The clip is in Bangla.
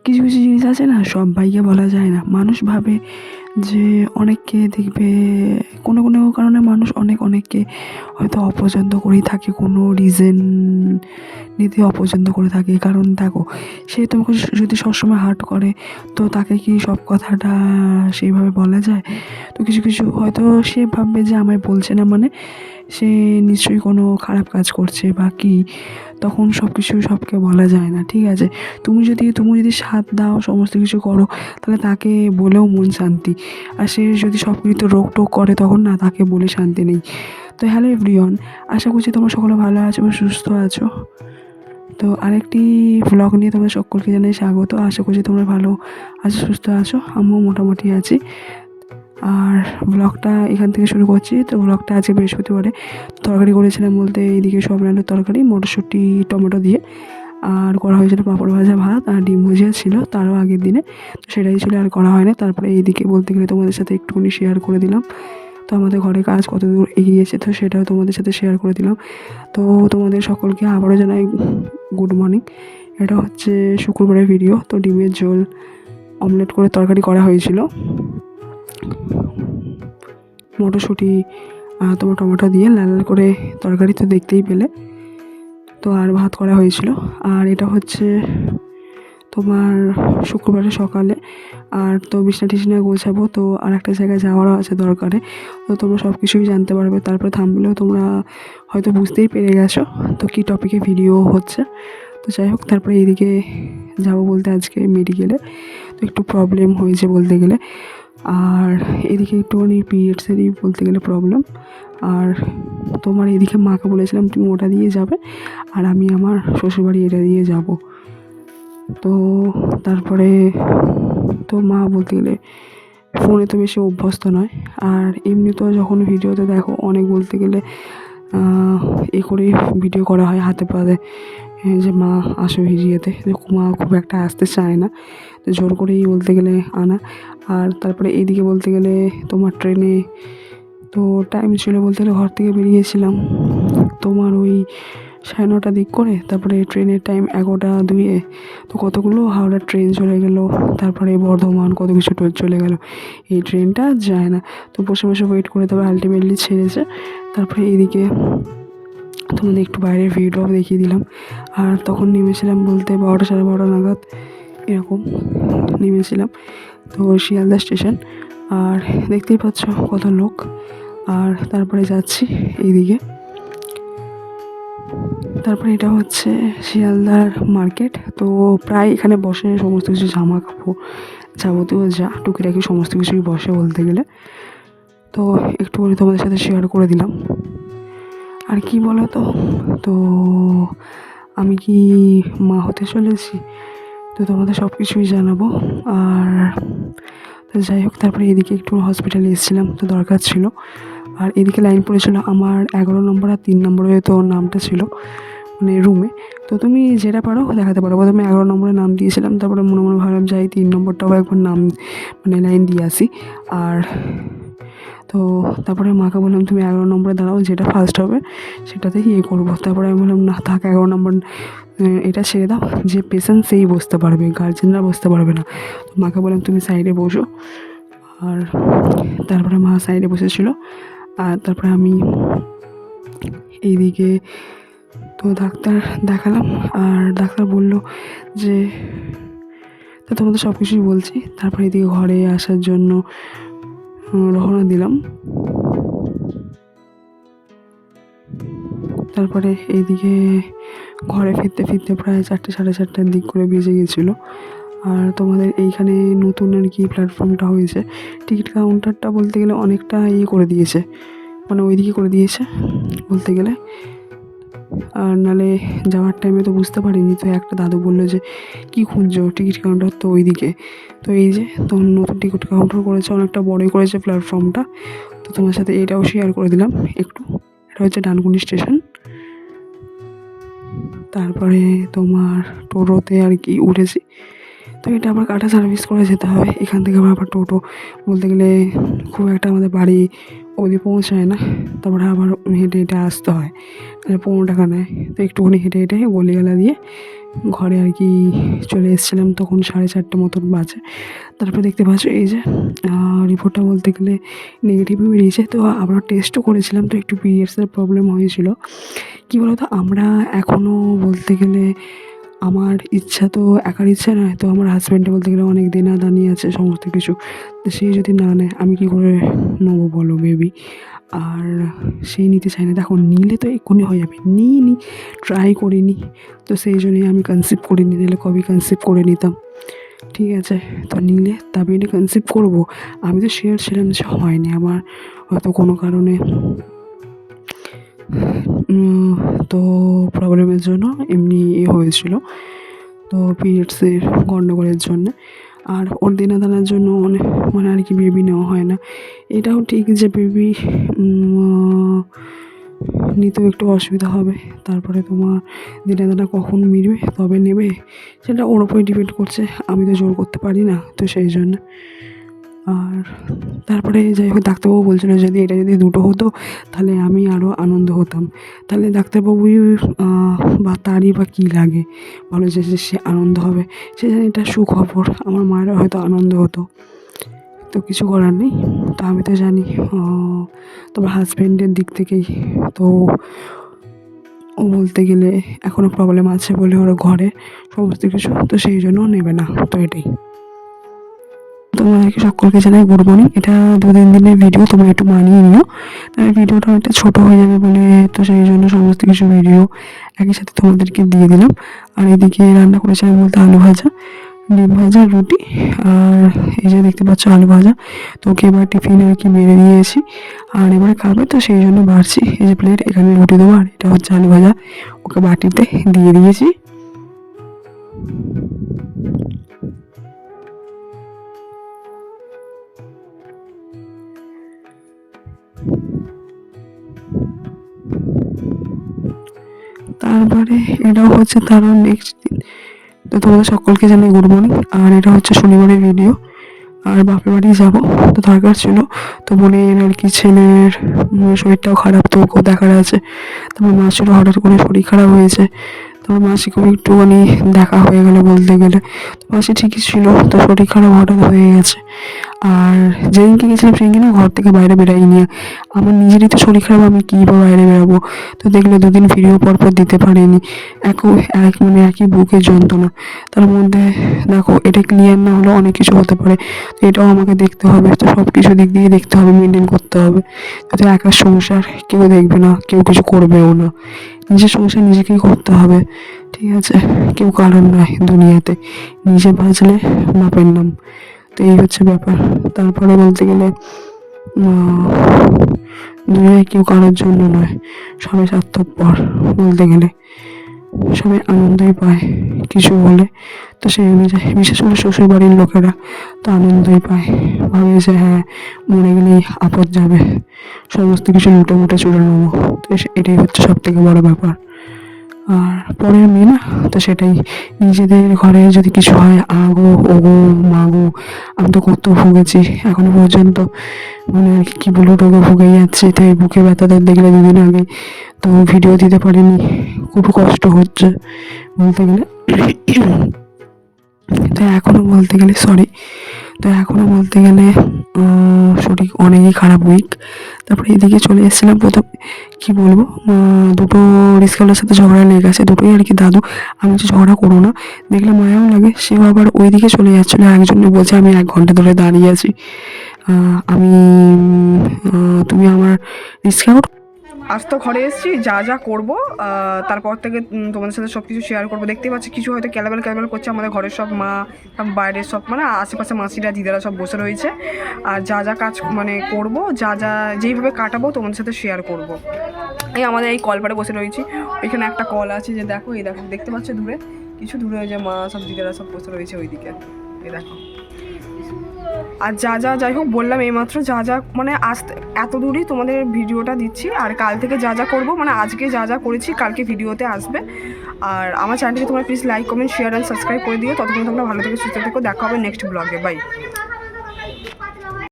কিছু কিছু জিনিস আছে না, সব্বাইকে বলা যায় না। মানুষ ভাবে যে অনেককে দেখবে কোনো কোনো কারণে মানুষ অনেককে হয়তো অপছন্দ করেই থাকে, কোনো রিজন নিতে অপছন্দ করে থাকে। কারণ দেখো, সে তোমাকে যদি সবসময় হার্ট করে, তো তাকে কি সব কথাটা সেইভাবে বলা যায়? তো কিছু কিছু হয়তো সে ভাববে যে আমায় বলছে না মানে সে নিশ্চয়ই কোনো খারাপ কাজ করছে বা কী, তখন সব কিছু সবকে বলা যায় না, ঠিক আছে? তুমি যদি সাথ দাও, সমস্ত কিছু করো, তাহলে তাকে বলেও মন শান্তি। আর সে যদি সব কিছুতে রোক-টোক করে, তখন না তাকে বলে শান্তি নেই। তো হ্যালো এভরিওয়ান, আশা করছি তোমরা সকলে ভালো আছো এবং সুস্থ আছো। তো আরেকটি ভ্লগ নিয়ে তোমাদের সকলকে জানাই স্বাগত। আশা করছি তোমরা ভালো আছো, সুস্থ আছো। আমিও মোটামুটি আছি। আর ব্লগটা এখান থেকে শুরু করছি। তো ব্লগটা আজকে বৃহস্পতিবারে তরকারি করেছিলাম বলতে, এইদিকে সয়াবিন আলুর তরকারি মটরশুঁটি টমেটো দিয়ে, আর করা হয়েছিল পাঁপড় ভাজা, ভাত আর ডিম ভুজিয়া ছিল তারও আগের দিনে, তো সেটাই ছিল, আর করা হয় না। তারপরে এইদিকে বলতে গেলে তোমাদের সাথে একটুখানি শেয়ার করে দিলাম তো আমাদের ঘরে কাজ কত দূর এগিয়েছে, তো সেটাও তোমাদের সাথে শেয়ার করে দিলাম। তো তোমাদের সকলকে আবারও জানাই গুড মর্নিং। এটা হচ্ছে শুক্রবারের ভিডিও। তো ডিমের ঝোল, অমলেট করে তরকারি করা হয়েছিল, মটরশুঁটি তোমার টমেটো দিয়ে লাল লাল করে তরকারি তো দেখতেই পেলে। তো আর ভাত করা হয়েছিল। আর এটা হচ্ছে তোমার শুক্রবারে সকালে। আর তো বিছনা টিছনা গোছাবো, তো আর একটা জায়গায় যাওয়ারও আছে দরকারে। তো তোমরা সব কিছুই জানতে পারবে, তারপরে থাম্বনেলেও তোমরা হয়তো বুঝতেই পেরে গেছো তো কী টপিকে ভিডিও হচ্ছে। তো যাই হোক, তারপরে এদিকে যাবো বলতে আজকে মেডিকেলে, তো একটু প্রবলেম হয়েছে বলতে গেলে। আর এদিকে একটুখানি পিরিয়ডসেরই বলতে গেলে প্রবলেম। আর তোমার এদিকে মাকে বলেছিলাম তুমি ওটা দিয়ে যাবে, আর আমি আমার শ্বশুরবাড়ি এটা দিয়ে যাব। তো তারপরে তো মা বলতে গেলে ফোনে তো বেশি অভ্যস্ত নয়, আর এমনি তো যখন ভিডিওতে দেখো অনেক বলতে গেলে এ করেই ভিডিও করা হয় হাতে পাতে, যে মা আসো ভিডিওতে। মা খুব একটা আসতে চায় না, তো জোর করেই বলতে গেলে আনা। আর তারপরে এইদিকে বলতে গেলে তোমার ট্রেনে তো টাইম ছিল বলতে গেলে, ঘর থেকে বেরিয়েছিলাম তোমার ওই 9:30 দিক করে। তারপরে ট্রেনের টাইম 11:02, তো কতগুলো হাওড়ার ট্রেন চলে গেলো, তারপরে বর্ধমান কত কিছু চলে গেলো। এই ট্রেনটা আর যায় না, তো বসে বসে ওয়েট করে তারপরে আলটিমেটলি ছেড়েছে। তারপরে এদিকে তোমাদের একটু বাইরের ভিউটাও দেখিয়ে দিলাম। আর তখন নেমেছিলাম বলতে 12টা 12:30 নাগাদ এরকম নেমেছিলাম, তো শিয়ালদা স্টেশন। আর দেখতেই পাচ্ছ কত লোক। আর তারপরে যাচ্ছি এইদিকে। তারপরে এটা হচ্ছে শিয়ালদার মার্কেট। তো প্রায় এখানে বসে সমস্ত কিছু জামা কাপড় যাবতীয় যা টুকিটাকি সমস্ত কিছুই বসে বলতে গেলে। তো একটু করে তোমাদের সাথে শেয়ার করে দিলাম। আর কি বলো তো, তো আমি কি মা হতে চলেছি, তো তোমাদের সব কিছুই জানাবো। আর তো যাই হোক, তারপরে এদিকে একটু হসপিটালে এসেছিলাম, তো দরকার ছিল। আর এদিকে লাইন পড়েছিল আমার 11 নম্বর আর 3 নম্বরে, তো নামটা ছিল মানে রুমে। তো তুমি যেটা পারো দেখাতে পারো। প্রথমে 11 নম্বরে নাম দিয়েছিলাম, তারপরে মনে মনে ভাবলাম যাই 3 নম্বরটাও একবার নাম মানে লাইন দিয়ে আসি। আর তো তারপরে মাকে বললাম তুমি 11 নম্বরে দাঁড়াও, যেটা ফার্স্ট হবে সেটাতেই ইয়ে করবো। তারপরে আমি বললাম না থাক, 11 নম্বর এটা ছেড়ে দাও, যে পেশেন্ট সেই বসতে পারবে, গার্জেনরা বসতে পারবে না। তো মাকে বললাম তুমি সাইডে বসো। আর তারপরে মা সাইডে বসেছিল। আর তারপরে আমি এইদিকে তো ডাক্তার দেখালাম। আর ডাক্তার বলল যে, তো তোমাদের সব কিছুই বলছি। তারপরে এদিকে ঘরে আসার জন্য রওনা দিলাম। তারপরে এইদিকে ঘরে ফিরতে ফিরতে প্রায় 4টে 4:30 দিক করে বেজে গেছিলো। আর তোমাদের এইখানে নতুন আর কি প্ল্যাটফর্মটা হয়েছে, টিকিট কাউন্টারটা বলতে গেলে অনেকটা ইয়ে করে দিয়েছে, মানে ওইদিকে করে দিয়েছে বলতে গেলে। আর নালে যাওয়ার টাইমে তো বুঝতে পারিনি, তো একটা দাদু বললো যে কী খুঁজছো, টিকিট কাউন্টার তো ওইদিকে। তো এই যে তো নতুন টিকিট কাউন্টার করেছে, অনেকটা বড়ই করেছে প্ল্যাটফর্মটা। তো তোমার সাথে এটাও শেয়ার করে দিলাম একটু। এটা হচ্ছে ডানকুনি স্টেশন। তারপরে তোমার টোটোতে আর কি উঠেছি। তো এটা আবার কাটা সার্ভিস করে যেতে হবে, এখান থেকে আবার টোটো বলতে গেলে খুব একটা আমাদের বাড়ি অবধি পৌঁছায় না। তারপরে আবার হেঁটে হেঁটে আসতে হয়, তাহলে 15 টাকা নেয়। তো একটুখানি হেঁটে হেঁটে গলিগালা দিয়ে ঘরে আর কি চলে এসেছিলাম, তখন 4:30 মতন বাজে। তারপরে দেখতে পাচ্ছ এই যে রিপোর্টটা বলতে গেলে নেগেটিভই বেরিয়েছে। তো আবার টেস্টও করেছিলাম, তো একটু পিরিয়ডসের প্রবলেম হয়েছিল। কী বলো তো, আমরা এখনও বলতে গেলে আমার ইচ্ছা তো একার ইচ্ছা নয়, তো আমার হাজব্যান্ডে বলতে গেলে অনেক দেনাদানি আছে সমস্ত কিছু। তো সে যদি না নেয় আমি কী করে নেবো বলো বেবি? আর সেই নিতে চায় না। দেখো নিলে তো এক্ষুনি হয়ে যাবে, নিইনি, ট্রাই করিনি, তো সেই জন্যই আমি কনসিভ করিনি, নিলে কবে কনসিভ করে নিতাম। ঠিক আছে, তো নিলে তবে এনে কনসিভ করবো। আমি তো শিওর ছিলাম যে হয়নি, আমার হয়তো কোনো কারণে তো প্রবলেমের জন্য এমনি হয়েছিল, তো পিরিয়ডসের গণ্ডগোলের জন্যে। আর ওর দেনাদানার জন্য মানে আর কি বেবি নেওয়া হয় না। এটাও ঠিক যে বেবি নিতেও একটু অসুবিধা হবে, তারপরে তোমার দেনাদানা কখন মিটবে তবে নেবে, সেটা ওর ওপরে ডিপেন্ড করছে, আমি তো জোর করতে পারি না, তো সেই জন্য। আর তারপরে যাই হোক ডাক্তারবাবু বলছিল যদি এটা যদি দুটো হতো তাহলে আমি আরও আনন্দ হতাম। তাহলে ডাক্তারবাবুই বা তারই বা কী লাগে বলো, যে সে আনন্দ হবে, সে জানি এটা সুখবর, আমার মায়েরও হয়তো আনন্দ হতো, তো কিছু করার নেই। তো আমি তো জানি তোমার হাজব্যান্ডের দিক থেকেই তো ও বলতে গেলে এখনও প্রবলেম আছে বলে ওরা ঘরে সমস্ত কিছু, তো সেই জন্য নেবে না, তো এটাই। তোমাদেরকে সকলকে জানাই গুড মর্নিং। এটা 2-3 দিনের ভিডিও, তোমরা একটু মানিয়ে নিও, তাই ভিডিওটা অনেকটা ছোটো হয়ে যাবে বলে, তো সেই জন্য সমস্ত কিছু ভিডিও একই সাথে তোমাদেরকে দিয়ে দিলাম। আর এদিকে রান্না করেছিলাম বলতে আলু ভাজা, ডিম ভাজা, রুটি, আর এই যে দেখতে পাচ্ছ আলু ভাজা। তো ওকে এবার টিফিনে আর কি মেরে দিয়েছি, আর এবারে খাবে, তো সেই জন্য বাড়ছি। এই যে প্লেট, এখানে রুটি দেবো, আর এটা হচ্ছে আলু ভাজা, ওকে বাটিতে দিয়ে দিয়েছি। তারপরে এটাও হচ্ছে তারও নেক্সট দিন। তো তোমাদের সকলকে জানাই গুড মর্নিং। আর এটা হচ্ছে শনিবারের ভিডিও। আর বাপের বাড়ি যাবো, তো দরকার ছিল, তো বোনের আর কি ছেলের শরীরটাও খারাপ, তো ওকেও দেখার আছে। তোমার মাসিরও হঠাৎ করে শরীর খারাপ হয়েছে, তোমার মাসিকেও একটুখানি দেখা হয়ে গেলো বলতে গেলে। তো মাসি ঠিকই ছিল, তো শরীর খারাপ হঠাৎ হয়ে গেছে। আর যেদিনকে গেছিলাম সেদিনকে না ঘর থেকে বাইরে বেরাইনি, আমার নিজেরই তো শরীর খারাপ, আমি কী বা বাইরে বেরাবো। তো দেখলে 2 দিন ভিডিও পরপর দিতে পারিনি, মানে একই বুকের যন্ত্রণা। তার মধ্যে দেখো এটা ক্লিয়ার না হলেও অনেক কিছু হতে পারে, তো এটাও আমাকে দেখতে হবে, তো সব কিছু দিক দিয়ে দেখতে হবে, মেনটেন করতে হবে। তো একার সংসার কেউ দেখবে না, কেউ কিছু করবেও না, নিজের সংসার নিজেকেই করতে হবে। ঠিক আছে, কেউ কারণ নয় দুনিয়াতে, নিজে বাঁচলে বাপের নাম, তো এই হচ্ছে ব্যাপার। তারপরে বলতে গেলে দুনিয়ায় কেউ কারোর জন্য নয়, সবাই স্বার্থপর বলতে গেলে, সবাই আনন্দই পায় কিছু বলে। তো সেই অনুযায়ী বিশেষ করে শ্বশুর বাড়ির লোকেরা তো আনন্দই পায়, ভাবে যে হ্যাঁ মরে গেলেই আপদ যাবে, সমস্ত কিছু লুটে মুটে চলে নেবো, তো এটাই হচ্ছে সব থেকে বড় ব্যাপার। আর পরের মেয়ে না, তো সেটাই, নিজেদের ঘরে যদি কিছু হয় আগো ওগো মাগো, আমি তো কত ভুগেছি এখনো পর্যন্ত, মানে আর কি বলবো, রোগে ভুগে যাচ্ছি। তো এই বুকে ব্যথাটা দেখলে 2 দিন আগে তো ভিডিও দিতে পারিনি, খুব কষ্ট হচ্ছে বলতে গেলে। তো এখনও বলতে গেলে শরীর অনেকই খারাপ, উইক। তারপরে এদিকে চলে এসেছিলাম, প্রথম কী বলবো, দুটো রিস্কাওয়ালার সাথে ঝগড়া লেগে গেছে, দুটোই আর কি দাদু। আমি যে ঝগড়া করো না, দেখলে মায়াও লাগে, সেও আবার ওই দিকে চলে যাচ্ছিলো, একজনে বলছে আমি 1 ঘন্টা ধরে দাঁড়িয়ে আছি, আমি তুমি আমার রিস্কা। আজ তো ঘরে এসেছি, যা যা করবো তারপর থেকে তোমাদের সাথে সব কিছু শেয়ার করবো। দেখতেই পাচ্ছি কিছু হয়তো ক্যালাবেল করছে, আমাদের ঘরের সব মা, বাইরের সব মানে আশেপাশে মাসিরা দিদারা সব বসে রয়েছে। আর যা যা কাজ মানে করবো, যা যা যেইভাবে কাটাবো তোমাদের সাথে শেয়ার করবো। এই আমাদের এই কলপাড়ে বসে রয়েছি, ওইখানে একটা কল আছে, যে দেখো এই দেখো দেখতে পাচ্ছ দূরে, কিছু দূরে ওই যে মা সব দিদারা সব বসে রয়েছে ওইদিকে, এই দেখো। আর যাই হোক বললাম এইমাত্র, যা মানে আজ এত দূরই তোমাদের ভিডিওটা দিচ্ছি, আর কাল থেকে যা করবো, মানে আজকে যা করেছি কালকে ভিডিওতে আসবে। আর আমার চ্যানেলটিকে তোমরা please like comment share and subscribe করে দিও। ততক্ষণ তোমরা ভালো থেকে সুস্থ থেকো, দেখা হবে নেক্সট ব্লগে, বাই।